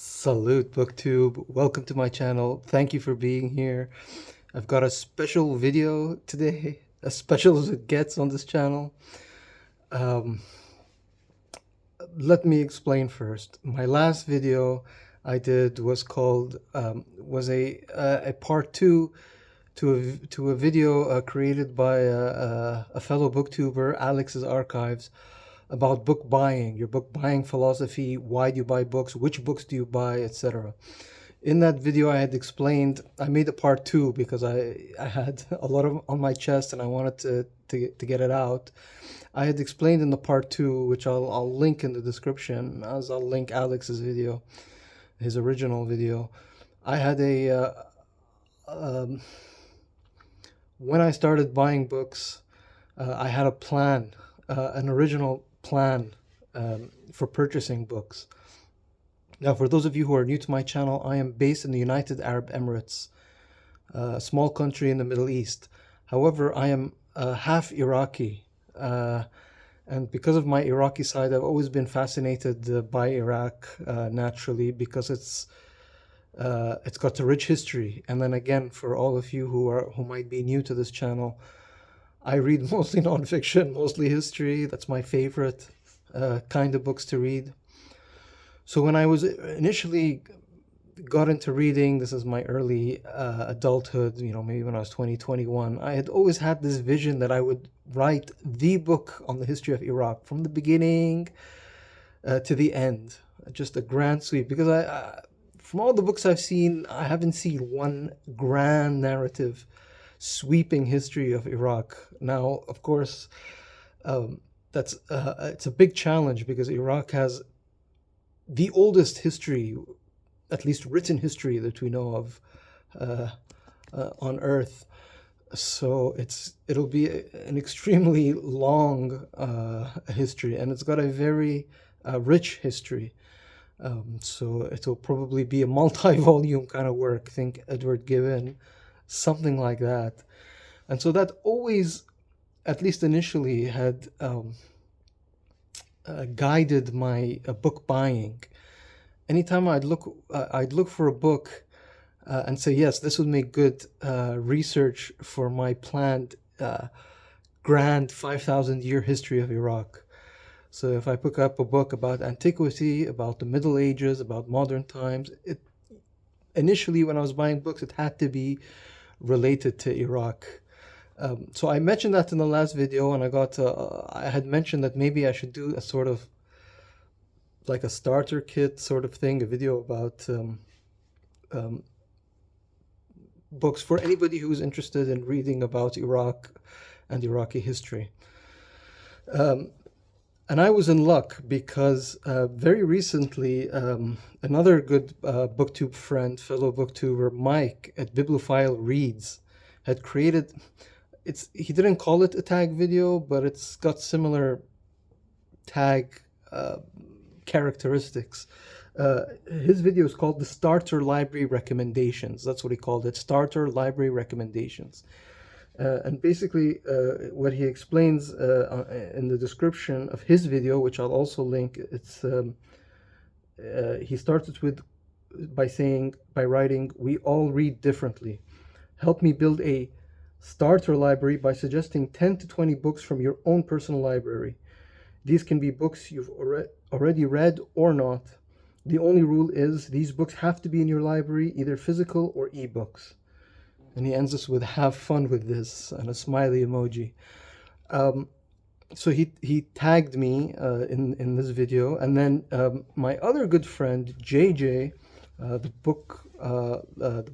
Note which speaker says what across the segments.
Speaker 1: Salute booktube, welcome to my channel. Thank you for being here. I've got a special video today, as special as it gets on this channel. Um, Let me explain first. My last video I did was called was a part two to a video created by a fellow booktuber, Alex's Archives, about book buying, your book buying philosophy, why do you buy books, which books do you buy, etc. In that video, I had explained, I made a part two because I had a lot of on my chest and I wanted to get it out. I had explained in the part two, which I'll link in the description, as I'll link Alex's video, his original video. I had um, when I started buying books, I had a plan, an original plan for purchasing books. Now, for those of you who are new to my channel, I am based in the United Arab Emirates, a small country in the Middle East. However, I am half Iraqi. And because of my Iraqi side, I've always been fascinated by Iraq naturally because it's got a rich history. And then again, for all of you who might be new to this channel, I read mostly nonfiction, mostly history. That's my favorite kind of books to read. So when I was initially got into reading, this is my early adulthood, maybe when I was 20, 21, I had always had this vision that I would write the book on the history of Iraq from the beginning to the end, just a grand sweep. Because from all the books I've seen, I haven't seen one grand narrative sweeping history of Iraq. Now, of course, that's it's a big challenge because Iraq has the oldest history, at least written history that we know of on Earth. So it'll be an extremely long history, and it's got a very rich history. So it'll probably be a multi-volume kind of work. Think Edward Gibbon, something like that. And so that always, at least initially, had guided my book buying. Anytime I'd look for a book and say, yes, this would make good research for my planned grand 5,000-year history of Iraq. So if I pick up a book about antiquity, about the Middle Ages, about modern times, initially when I was buying books, it had to be related to Iraq. So I mentioned that in the last video, and I had mentioned that maybe I should do a sort of like a starter kit sort of thing, a video about books for anybody who's interested in reading about Iraq and Iraqi history. And I was in luck because very recently, another good booktube friend, fellow booktuber, Mike at Bibliophile Reads, had created, he didn't call it a tag video, but it's got similar tag characteristics. His video is called the Starter Library Recommendations. That's what he called it, Starter Library Recommendations. And basically, what he explains in the description of his video, which I'll also link, he starts it by writing, "We all read differently. Help me build a starter library by suggesting 10 to 20 books from your own personal library. These can be books you've already read or not. The only rule is these books have to be in your library, either physical or ebooks." And he ends us with "have fun with this" and a smiley emoji. So he tagged me in this video, and then my other good friend JJ, the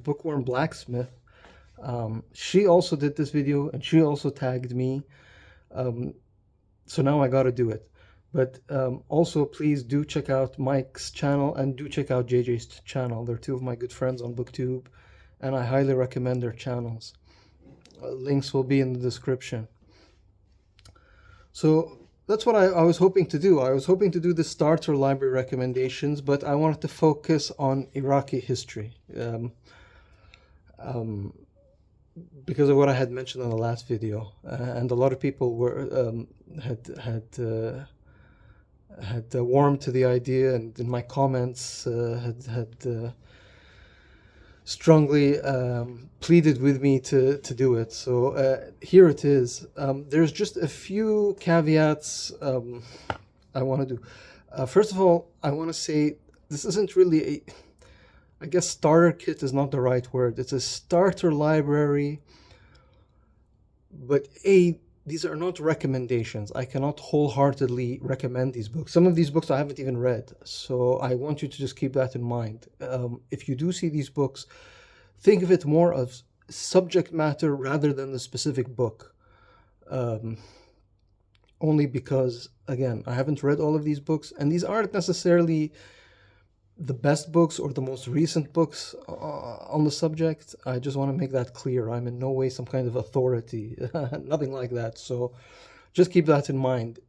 Speaker 1: bookworm blacksmith, she also did this video and she also tagged me. So now I got to do it. But also, please do check out Mike's channel and do check out JJ's channel. They're two of my good friends on BookTube, and I highly recommend their channels. Links will be in the description. So that's what I was hoping to do. I was hoping to do the starter library recommendations, but I wanted to focus on Iraqi history because of what I had mentioned in the last video, and a lot of people had warmed to the idea, and in my comments had strongly pleaded with me to do it. So here it is. There's just a few caveats I want to do. First of all, I want to say this isn't really a, I guess starter kit is not the right word. It's a starter library, but these are not recommendations. I cannot wholeheartedly recommend these books. Some of these books I haven't even read, so I want you to just keep that in mind. If you do see these books, think of it more of subject matter rather than the specific book. Only because, again, I haven't read all of these books, and these aren't necessarily the best books or the most recent books on the subject. I just want to make that clear. I'm in no way some kind of authority, nothing like that. So just keep that in mind.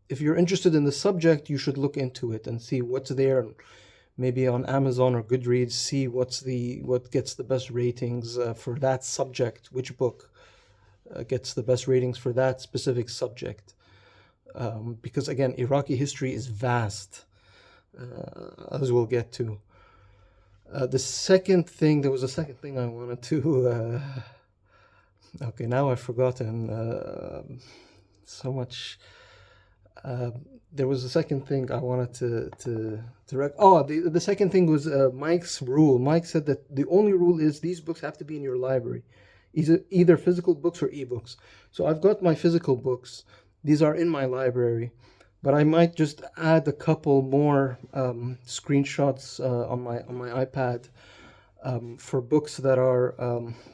Speaker 1: If you're interested in the subject, you should look into it and see what's there. Maybe on Amazon or Goodreads, see what gets the best ratings for that subject, which book gets the best ratings for that specific subject. Because again, Iraqi history is vast. As we'll get to. There was a second thing I wanted to. Okay, now I've forgotten so much. There was a second thing I wanted to the second thing was Mike's rule. Mike said that the only rule is these books have to be in your library, either physical books or ebooks. So I've got my physical books. These are in my library. But I might just add a couple more screenshots on my iPad for books that are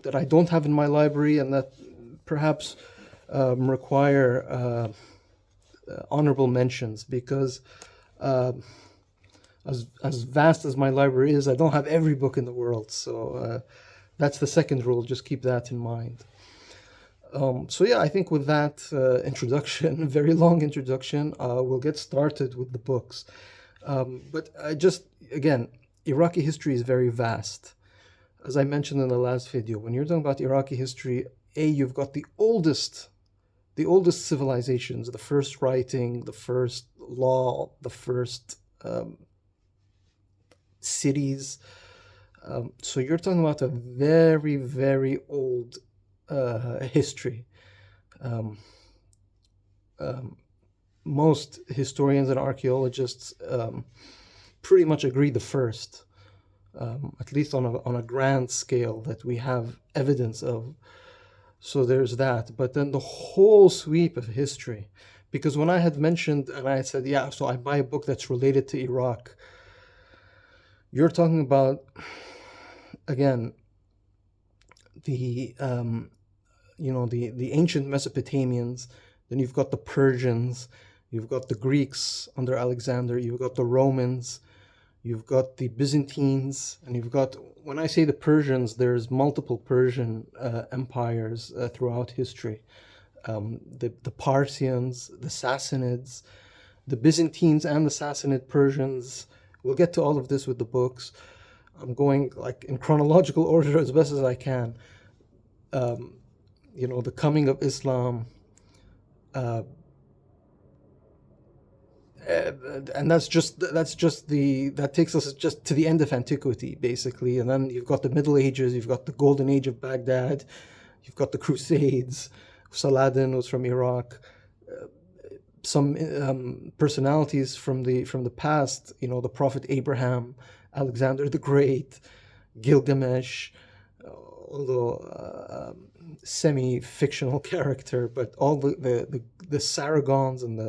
Speaker 1: that I don't have in my library and that perhaps require honorable mentions, because as vast as my library is, I don't have every book in the world. So that's the second rule. Just keep that in mind. So yeah, I think with that introduction, very long introduction, we'll get started with the books. But again, Iraqi history is very vast. As I mentioned in the last video, when you're talking about Iraqi history, you've got the oldest civilizations, the first writing, the first law, the first cities. So you're talking about a very, very old history. Most historians and archaeologists pretty much agree the first, at least on a grand scale that we have evidence of. So there's that. But then the whole sweep of history, because when I had mentioned and I said, yeah, so I buy a book that's related to Iraq, you're talking about, again, the ancient Mesopotamians, then you've got the Persians, you've got the Greeks under Alexander, you've got the Romans, you've got the Byzantines, and you've got, when I say the Persians, there's multiple Persian empires throughout history. The Parthians, the Sassanids, the Byzantines and the Sassanid Persians. We'll get to all of this with the books. I'm going like in chronological order as best as I can. The coming of Islam, and that takes us just to the end of antiquity, basically. And then you've got the Middle Ages, you've got the Golden Age of Baghdad, you've got the Crusades. Saladin was from Iraq. Some personalities from the past, the Prophet Abraham, Alexander the Great, Gilgamesh, although semi-fictional character, but all the Saragons and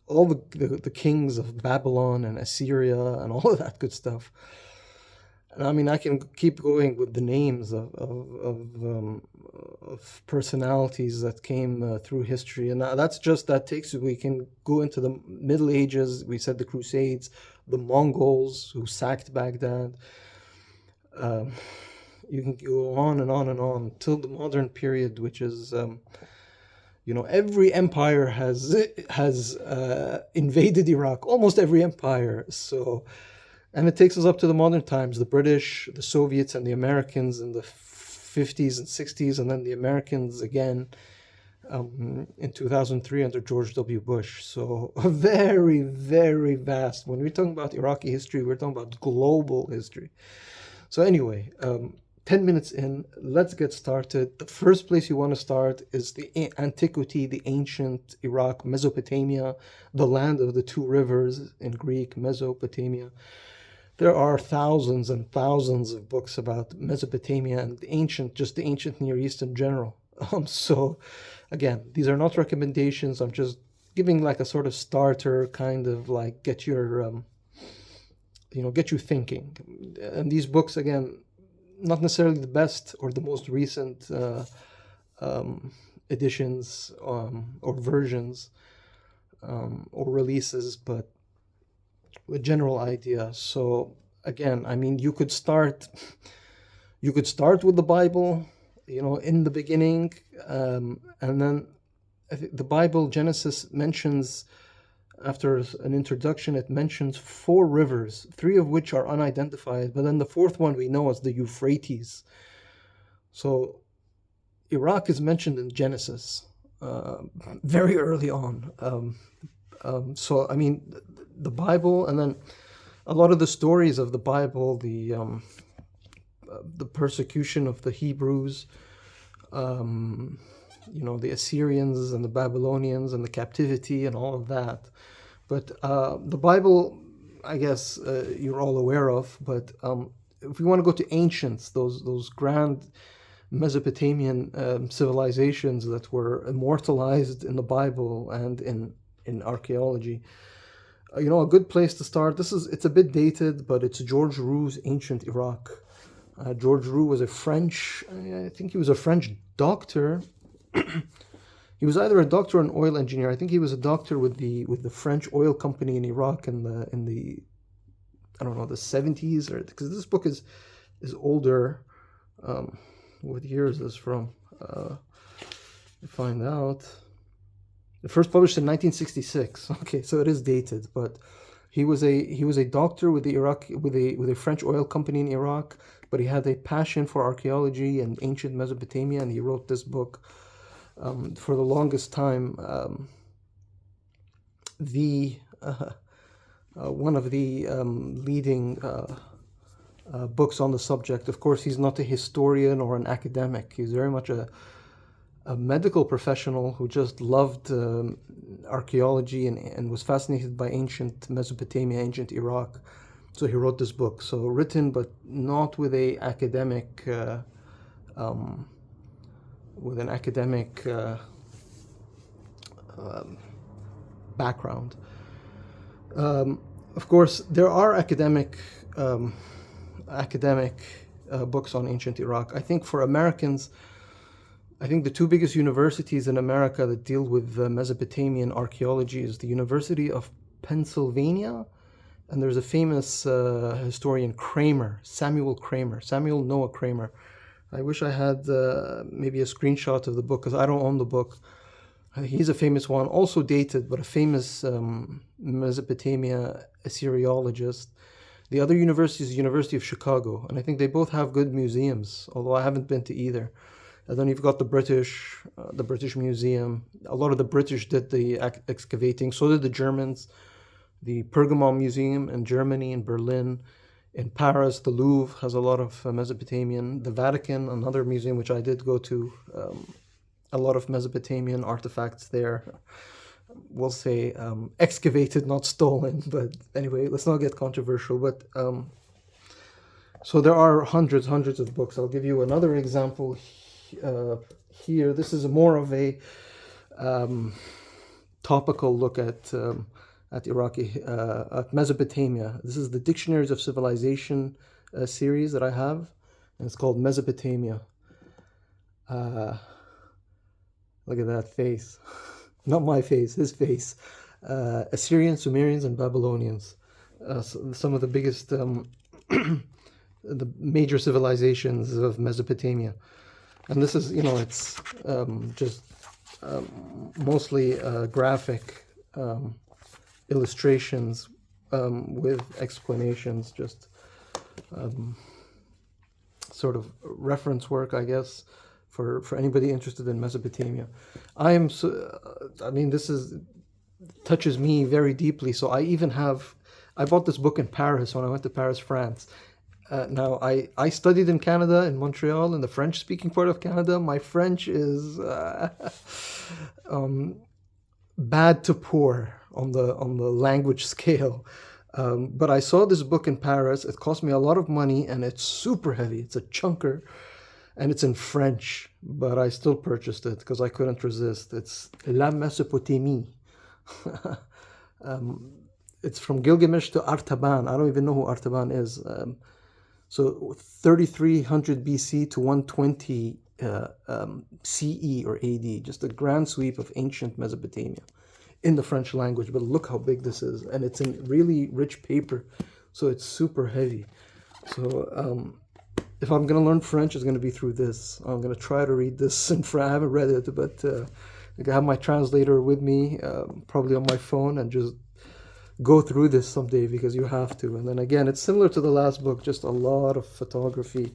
Speaker 1: all the kings of Babylon and Assyria and all of that good stuff. And I mean, I can keep going with the names of personalities that came through history, and we can go into the Middle Ages. We said the Crusades, the Mongols who sacked Baghdad. You can go on and on and on till the modern period, which is, every empire has invaded Iraq, almost every empire. So, and it takes us up to the modern times, the British, the Soviets, and the Americans in the 50s and 60s, and then the Americans again. in 2003 under George W. Bush. So very, very vast. When we're talking about Iraqi history, we're talking about global history. So anyway, 10 minutes in, let's get started. The first place you want to start is the antiquity, the ancient Iraq, Mesopotamia, the land of the two rivers in Greek, Mesopotamia. There are thousands and thousands of books about Mesopotamia and just the ancient Near East in general. So again, these are not recommendations. I'm just giving like a sort of starter, kind of like get you thinking. And these books, again, not necessarily the best or the most recent editions or versions or releases, but a general idea. So again, I mean, you could start with the Bible, in the beginning, and then I think the Bible, Genesis, mentions, after an introduction, it mentions 4 rivers, 3 of which are unidentified, but then the 4th one we know as the Euphrates. So Iraq is mentioned in Genesis very early on. So I mean, the Bible, and then a lot of the stories of the Bible, the persecution of the Hebrews, the Assyrians and the Babylonians and the captivity and all of that. But the Bible, I guess you're all aware of. But if we want to go to ancients, those grand Mesopotamian civilizations that were immortalized in the Bible and in archaeology, a good place to start. It's a bit dated, but it's George Roux's Ancient Iraq. George Roux was I think he was a French doctor. He was either a doctor or an oil engineer. I think he was a doctor with the French oil company in Iraq in the I don't know, the 70s, or because this book is older. What year is this from? To find out. First published in 1966. Okay, so it is dated, but he was a doctor with a French oil company in Iraq, but he had a passion for archaeology and ancient Mesopotamia, and he wrote this book. For the longest time, one of the leading books on the subject. Of course, he's not a historian or an academic. He's very much a medical professional who just loved archaeology and was fascinated by ancient Mesopotamia, ancient Iraq. So he wrote this book. So written, but not with a academic, background. Of course, there are academic books on ancient Iraq. I think for Americans, the 2 biggest universities in America that deal with Mesopotamian archaeology is the University of Pennsylvania, and there's a famous historian, Samuel Noah Kramer. I wish I had maybe a screenshot of the book, because I don't own the book. He's a famous one, also dated, but a famous Mesopotamia Assyriologist. The other university is the University of Chicago, and I think they both have good museums, although I haven't been to either. And then you've got the British Museum. A lot of the British did the excavating, so did the Germans. The Pergamon Museum in Germany, in Berlin. In Paris, the Louvre has a lot of Mesopotamian. The Vatican, another museum which I did go to, a lot of Mesopotamian artifacts there. We'll say excavated, not stolen. But anyway, let's not get controversial. But so there are hundreds of books. I'll give you another example here. This is more of a topical look at Iraqi, at Mesopotamia. This is the Dictionaries of Civilization series that I have, and it's called Mesopotamia. Look at that face. Not my face, his face. Assyrians, Sumerians, and Babylonians. Some of the biggest, the major civilizations of Mesopotamia. And this is, it's just mostly graphic illustrations with explanations, just sort of reference work, I guess, for anybody interested in Mesopotamia. I am so, I mean, this is touches me very deeply. So I bought this book in Paris when I went to Paris, France. Now, I studied in Canada, in Montreal, in the French-speaking part of Canada. My French is bad to poor on the language scale. But I saw this book in Paris. It cost me a lot of money, and it's super heavy. It's a chunker, and it's in French. But I still purchased it because I couldn't resist. It's La Mesopotamie. It's from Gilgamesh to Artaban. I don't even know who Artaban is. So 3300 BC to 120 CE or AD, just a grand sweep of ancient Mesopotamia in the French language. But look how big this is, and it's in really rich paper, so it's super heavy. So if I'm going to learn French, it's going to be through this. I'm going to try to read this in French. I haven't read it, but I have my translator with me, probably on my phone, and just go through this someday because you have to. And then again, it's similar to the last book, just a lot of photography.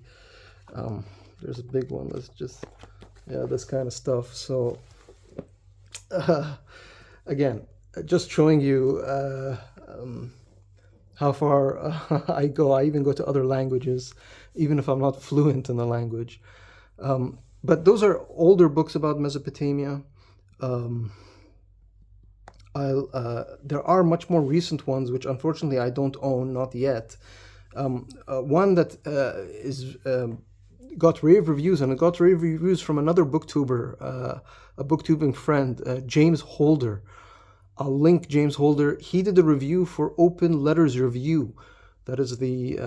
Speaker 1: There's a big one that's just, yeah, this kind of stuff. So again, just showing you how far I go. I even go to other languages, even if I'm not fluent in the language. But those are older books about Mesopotamia. There are much more recent ones, which unfortunately I don't own, not yet. One that got rave reviews, and it got rave reviews from another booktuber, a booktubing friend, James Holder. I'll link James Holder. He did a review for Open Letters Review. That is the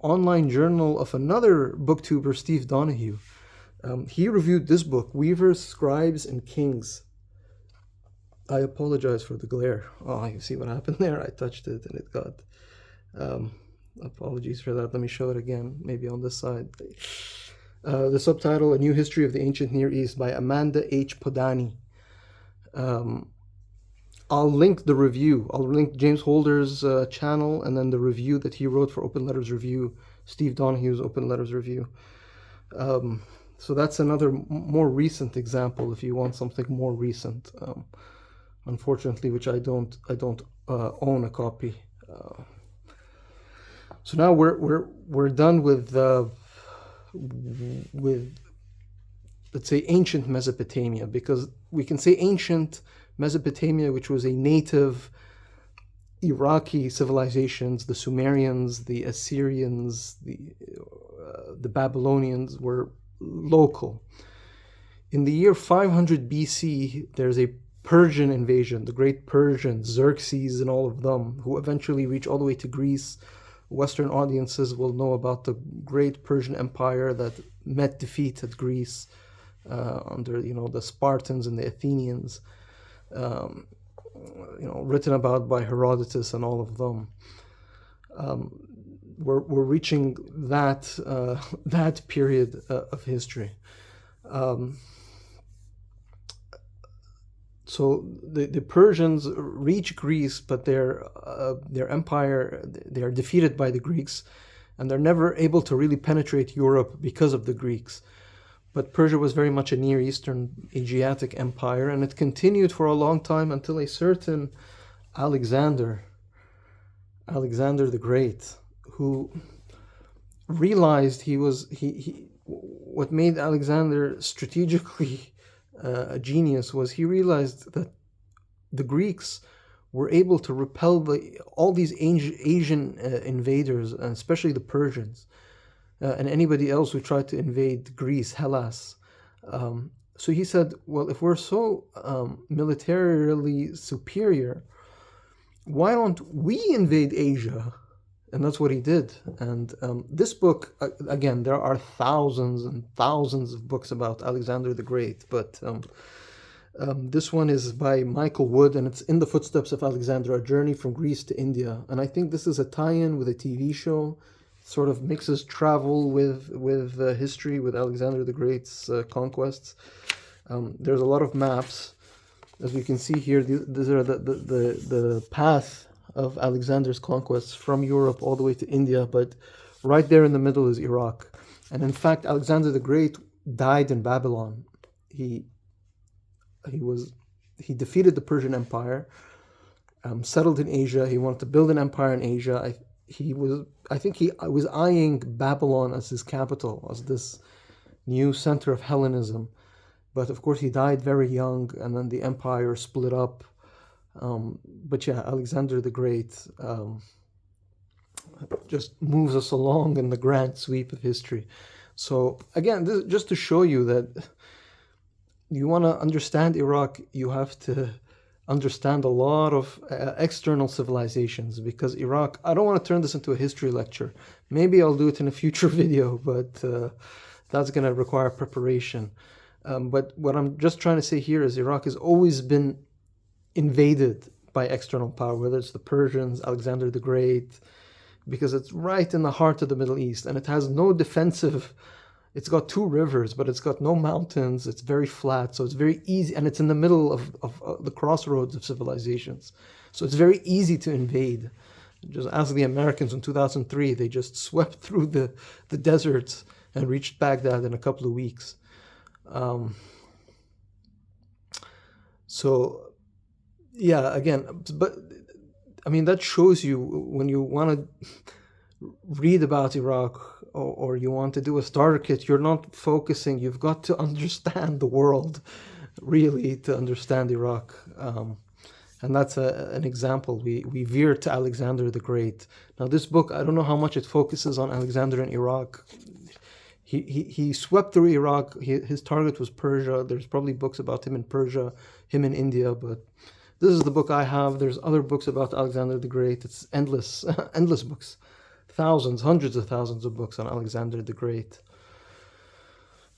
Speaker 1: online journal of another booktuber, Steve Donahue. He reviewed this book, Weavers, Scribes, and Kings. I apologize for the glare. Oh, you see what happened there? I touched it and it got... apologies for that. Let me show it again, maybe on this side. The subtitle, A New History of the Ancient Near East by Amamda H. Podany. I'll link the review. I'll link James Holder's channel and then the review that he wrote for Open Letters Review, Steve Donahue's Open Letters Review. So that's another more recent example if you want something more recent. Unfortunately, which I don't own a copy. So now we're done with let's say ancient Mesopotamia, because we can say ancient Mesopotamia, which was a native Iraqi civilizations. The Sumerians, the Assyrians, the Babylonians were local. In the year 500 BC, there's a Persian invasion, the great Persians, Xerxes and all of them, who eventually reach all the way to Greece. Western audiences will know about the great Persian Empire that met defeat at Greece under, the Spartans and the Athenians, written about by Herodotus and all of them. We're reaching that period of history. So the Persians reach Greece, but their empire, they are defeated by the Greeks, and they're never able to really penetrate Europe because of the Greeks. But Persia was very much a Near Eastern Asiatic empire, and it continued for a long time until a certain Alexander the Great, who realized what made Alexander strategically a genius was he realized that the Greeks were able to repel all these Asian invaders, and especially the Persians, and anybody else who tried to invade Greece, Hellas. So he said, well, if we're so militarily superior, why don't we invade Asia? And that's what he did. And this book, again, there are thousands and thousands of books about Alexander the Great, but this one is by Michael Wood, and it's In the Footsteps of Alexander, A Journey from Greece to India. And I think this is a tie-in with a TV show, sort of mixes travel with history, with Alexander the Great's conquests. There's a lot of maps. As we can see here, these are the path of Alexander's conquests from Europe all the way to India, but right there in the middle is Iraq. And in fact, Alexander the Great died in Babylon. He he was he defeated the Persian Empire, settled in Asia. He wanted to build an empire in Asia. I think he was eyeing Babylon as his capital, as this new center of Hellenism. But of course, he died very young, and then the empire split up. But yeah, Alexander the Great just moves us along in the grand sweep of history. So again, this, just to show you that you want to understand Iraq, you have to understand a lot of external civilizations, because Iraq, I don't want to turn this into a history lecture. Maybe I'll do it in a future video, but that's going to require preparation. But what I'm just trying to say here is Iraq has always been invaded by external power, whether it's the Persians, Alexander the Great, because it's right in the heart of the Middle East, and it has no defensive. It's got two rivers, but it's got no mountains. It's very flat, so it's very easy, and it's in the middle of the crossroads of civilizations. So it's very easy to invade. Just ask the Americans in 2003. They just swept through the deserts and reached Baghdad in a couple of weeks. So, yeah, again, but I mean, that shows you when you want to read about Iraq, or you want to do a starter kit, you're not focusing. You've got to understand the world, really, to understand Iraq. And that's an example. We veer to Alexander the Great. Now, this book, I don't know how much it focuses on Alexander in Iraq. He swept through Iraq. His target was Persia. There's probably books about him in Persia, him in India, but this is the book I have. There's other books about Alexander the Great. It's endless, endless books. Thousands, hundreds of thousands of books on Alexander the Great.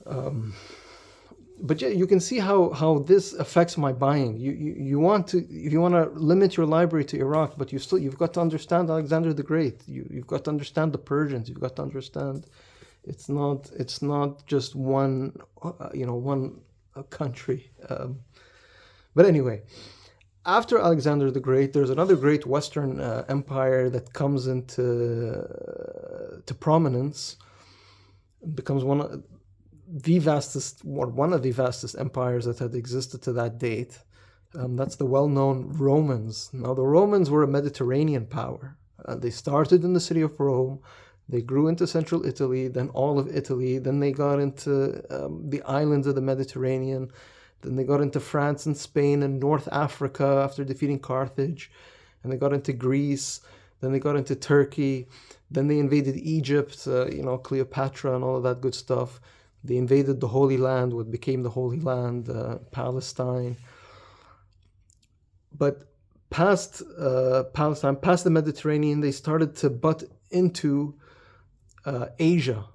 Speaker 1: But yeah, you can see how this affects my buying. You want to, if you want to limit your library to Iraq, but you've got to understand Alexander the Great. You've got to understand the Persians. You've got to understand it's not just one one country. But anyway, after Alexander the Great, there's another great Western empire that comes into prominence. It becomes one of the vastest empires that had existed to that date. That's the well-known Romans. Now, the Romans were a Mediterranean power. They started in the city of Rome. They grew into central Italy, then all of Italy. Then they got into the islands of the Mediterranean. Then they got into France and Spain and North Africa after defeating Carthage. And they got into Greece. Then they got into Turkey. Then they invaded Egypt, Cleopatra and all of that good stuff. They invaded the Holy Land, what became the Holy Land, Palestine. But past Palestine, past the Mediterranean, they started to butt into Asia.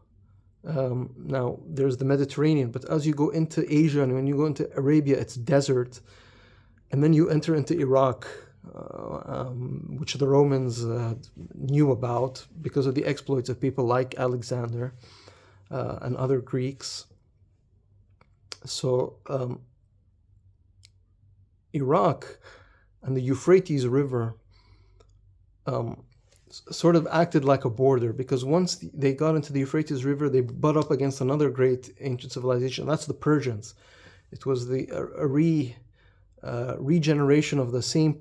Speaker 1: Now, there's the Mediterranean, but as you go into Asia and when you go into Arabia, it's desert. And then you enter into Iraq, which the Romans knew about because of the exploits of people like Alexander and other Greeks. So Iraq and the Euphrates River sort of acted like a border, because once they got into the Euphrates River, they butt up against another great ancient civilization. That's the Persians. It was a regeneration of the same,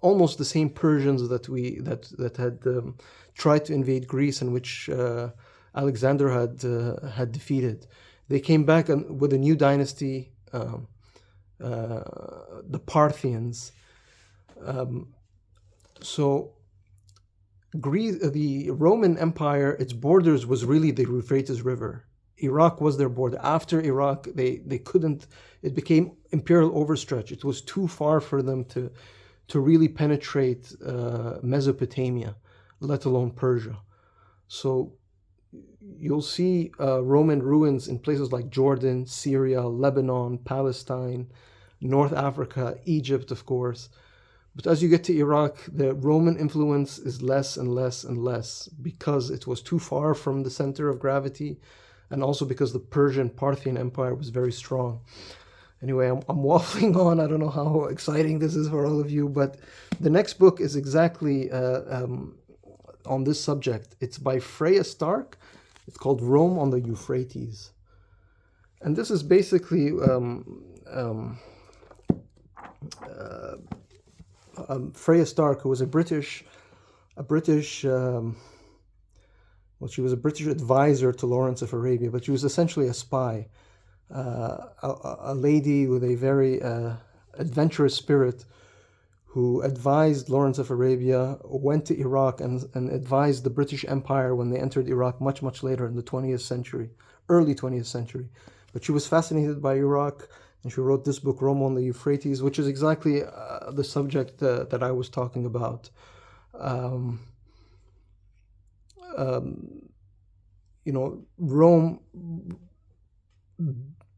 Speaker 1: almost the same Persians that had tried to invade Greece, and which Alexander had defeated. They came back with a new dynasty, the Parthians. So Greece, the Roman Empire, its borders was really the Euphrates River. Iraq was their border. After Iraq, they couldn't. It became imperial overstretch. It was too far for them to really penetrate Mesopotamia, let alone Persia. So you'll see Roman ruins in places like Jordan, Syria, Lebanon, Palestine, North Africa, Egypt, of course. But as you get to Iraq, the Roman influence is less and less and less, because it was too far from the center of gravity, and also because the Persian Parthian Empire was very strong. Anyway, I'm waffling on. I don't know how exciting this is for all of you, but the next book is exactly on this subject. It's by Freya Stark, It's called Rome on the Euphrates. And this is basically Freya Stark, who was a British well, she was a British advisor to Lawrence of Arabia, but she was essentially a spy, a lady with a very adventurous spirit who advised Lawrence of Arabia, went to Iraq and advised the British Empire when they entered Iraq much, much later in the 20th century, early 20th century. But she was fascinated by Iraq, and she wrote this book, Rome on the Euphrates, which is exactly the subject that I was talking about. Rome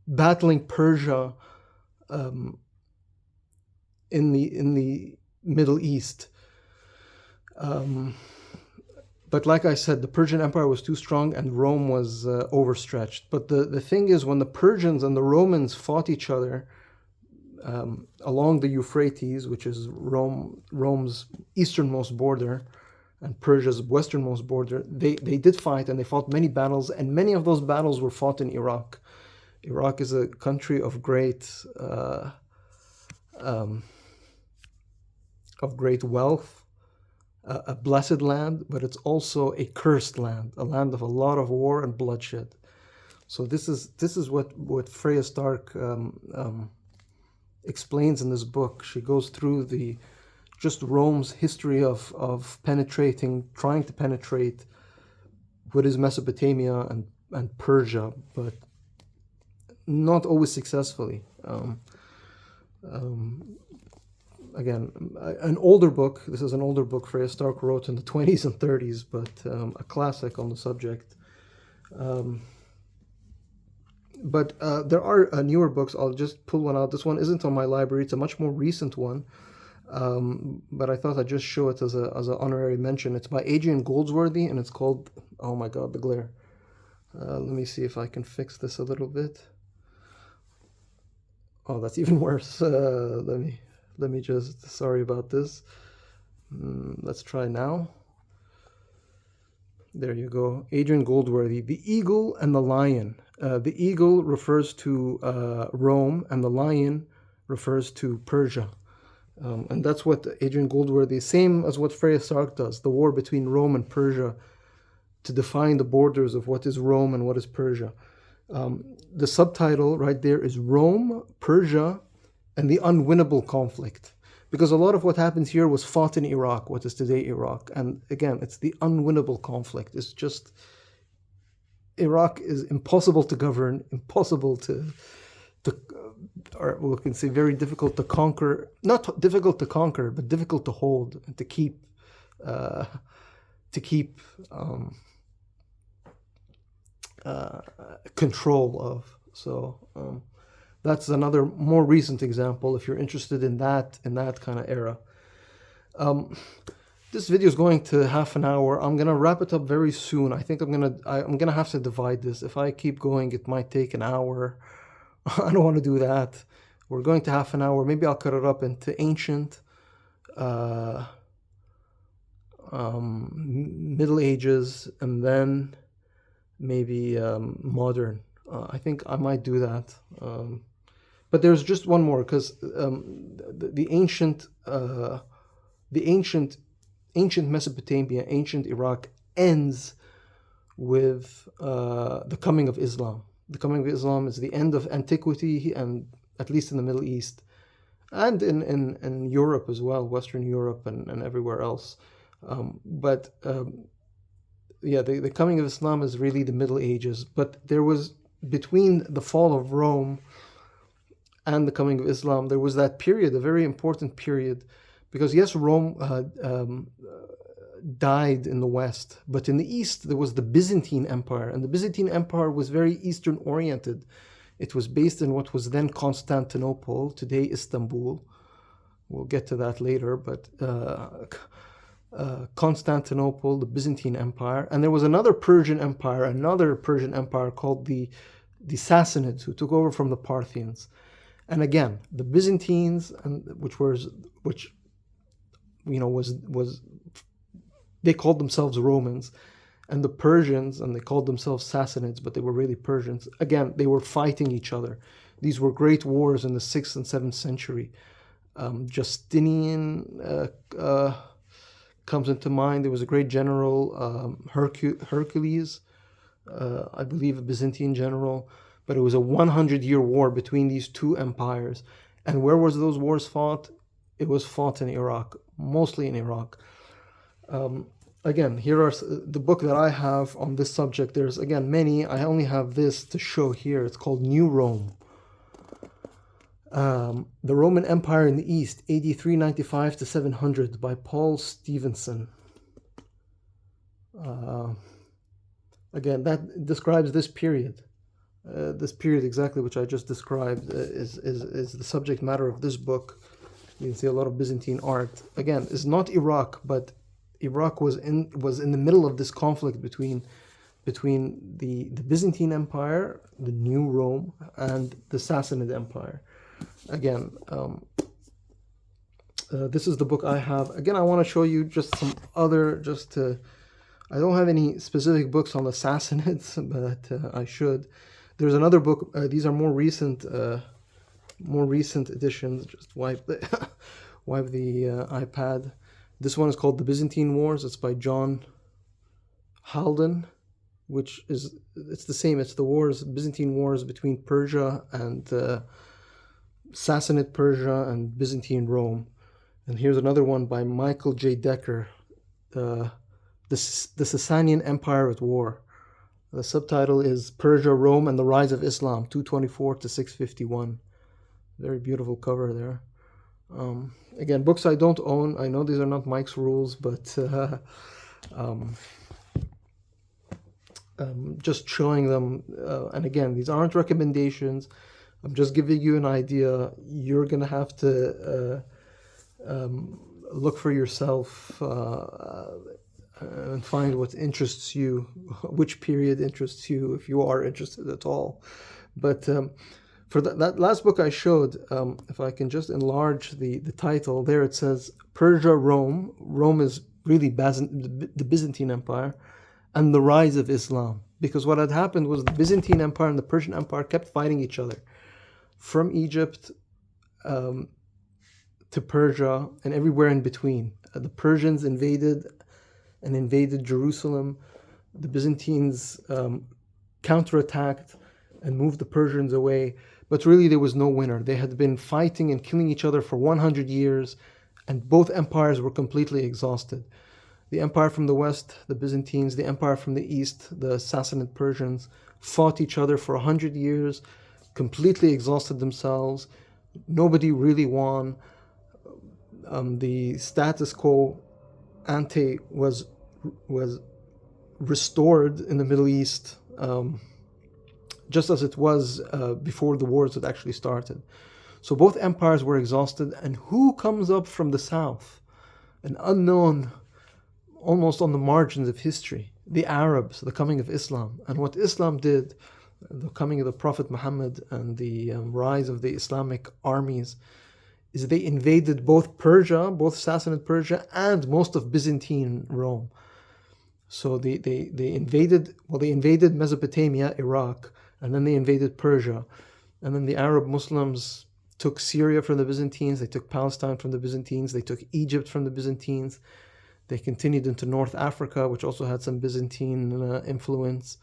Speaker 1: battling Persia in the Middle East. But like I said, the Persian Empire was too strong and Rome was overstretched. But the thing is, when the Persians and the Romans fought each other along the Euphrates, which is Rome's easternmost border, and Persia's westernmost border, they did fight, and they fought many battles, and many of those battles were fought in Iraq. Iraq is a country of great wealth, a blessed land, but it's also a cursed land, a land of a lot of war and bloodshed. So this is what Freya Stark explains in this book. She goes through just Rome's history of trying to penetrate what is Mesopotamia and Persia, but not always successfully. Again, an older book. This is an older book Freya Stark wrote in the 20s and 30s, but a classic on the subject. But there are newer books. I'll just pull one out. This one isn't on my library. It's a much more recent one. But I thought I'd just show it as an honorary mention. It's by Adrian Goldsworthy, and it's called, oh my God, the glare. Let me see if I can fix this a little bit. Oh, that's even worse. Let me just, sorry about this. Let's try now. There you go. Adrian Goldsworthy, The Eagle and the Lion. The eagle refers to Rome, and the lion refers to Persia. And that's what Adrian Goldsworthy, same as what Freya Stark does, the war between Rome and Persia, to define the borders of what is Rome and what is Persia. The subtitle right there is Rome, Persia, and the Unwinnable Conflict. Because a lot of what happens here was fought in Iraq, what is today Iraq. And again, it's the unwinnable conflict. It's just, Iraq is impossible to govern, impossible or we can say very difficult to conquer. Not difficult to conquer, but difficult to hold and to keep control of. So that's another more recent example if you're interested in that kind of era. This video is going to half an hour. I'm gonna wrap it up very soon. I think I'm gonna have to divide this. If I keep going, it might take an hour. I don't want to do that. We're going to half an hour. Maybe I'll cut it up into ancient, Middle Ages, and then maybe modern. I think I might do that. But there's just one more, because the ancient Mesopotamia, ancient Iraq ends with the coming of Islam. The coming of Islam is the end of antiquity, and at least in the Middle East, and in Europe as well, Western Europe and everywhere else. The coming of Islam is really the Middle Ages. But there was, between the fall of Rome and the coming of Islam, there was that period, a very important period, because yes, Rome died in the West, but in the East there was the Byzantine Empire, and the Byzantine Empire was very Eastern oriented. It was based in what was then Constantinople, today Istanbul. We'll get to that later, but Constantinople, the Byzantine Empire, and there was another Persian Empire called the Sassanids, who took over from the Parthians. And again, the Byzantines, they called themselves Romans, and the Persians, and they called themselves Sassanids, but they were really Persians. Again, they were fighting each other. These were great wars in the 6th and 7th century. Justinian comes into mind. There was a great general, Hercules, I believe a Byzantine general, but it was a 100-year war between these two empires. And where was those wars fought? It was fought in Iraq, mostly in Iraq. Again, here are the book that I have on this subject. There's, again, many. I only have this to show here. It's called New Rome. The Roman Empire in the East, AD 395 to 700, by Paul Stevenson. Again, that describes this period. This period exactly which I just described is the subject matter of this book. You can see a lot of Byzantine art. Again, it's not Iraq, but Iraq was in the middle of this conflict between the Byzantine Empire, the New Rome, and the Sassanid Empire. Again, this is the book I have. Again, I want to show you just some other, I don't have any specific books on the Sassanids, but I should. There's another book. These are more recent editions. Just wipe the iPad. This one is called The Byzantine Wars. It's by John Haldon, it's the same. It's the Byzantine Wars between Persia and Sassanid Persia and Byzantine Rome. And here's another one by Michael J. Decker, the Sasanian Empire at War. The subtitle is Persia, Rome, and the Rise of Islam, 224 to 651. Very beautiful cover there. Again, books I don't own. I know these are not Mike's rules, but just showing them. And again, these aren't recommendations. I'm just giving you an idea. You're going to have to look for yourself and find what interests you, which period interests you, if you are interested at all. But for that last book I showed, if I can just enlarge the title, there it says Persia, Rome. Rome is really the Byzantine Empire, and the Rise of Islam. Because what had happened was the Byzantine Empire and the Persian Empire kept fighting each other. From Egypt to Persia and everywhere in between. The Persians invaded Jerusalem. The Byzantines counterattacked and moved the Persians away. But really there was no winner. They had been fighting and killing each other for 100 years, and both empires were completely exhausted. The empire from the west, the Byzantines, the empire from the east, the Sassanid Persians, fought each other for 100 years, completely exhausted themselves. Nobody really won. The status quo ante was restored in the Middle East, just as it was before the wars had actually started. So both empires were exhausted, and who comes up from the south? An unknown, almost on the margins of history, the Arabs, the coming of Islam. And what Islam did, the coming of the Prophet Muhammad and the rise of the Islamic armies, is they invaded both Persia, both Sassanid Persia, and most of Byzantine Rome. So they invaded Mesopotamia, Iraq, and then they invaded Persia. And then the Arab Muslims took Syria from the Byzantines, they took Palestine from the Byzantines, they took Egypt from the Byzantines. They continued into North Africa, which also had some Byzantine influence,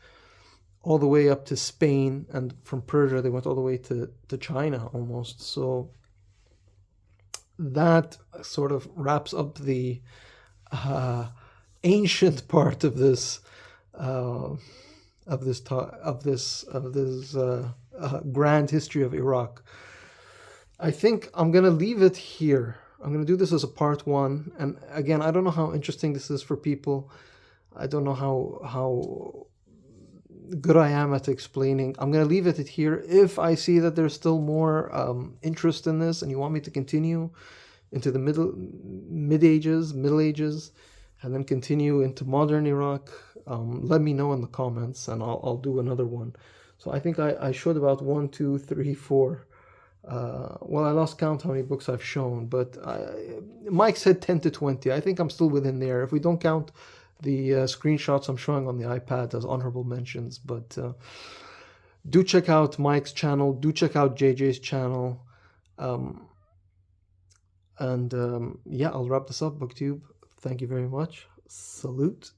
Speaker 1: all the way up to Spain, and from Persia they went all the way to China almost. So that sort of wraps up the ancient part of this grand history of Iraq. I think I'm gonna leave it here. I'm gonna do this as a part one, and again, I don't know how interesting this is for people. I don't know how good I am at explaining. I'm gonna leave it at here. If I see that there's still more interest in this, and you want me to continue into the Middle Ages, and then continue into modern Iraq, let me know in the comments, and I'll do another one. So I think I showed about 1, 2, 3, 4. Well, I lost count how many books I've shown, but Mike said 10 to 20. I think I'm still within there. If we don't count The screenshots I'm showing on the iPad as honorable mentions, but do check out Mike's channel. Do check out JJ's channel. Um, and yeah, I'll wrap this up, BookTube. Thank you very much. Salute.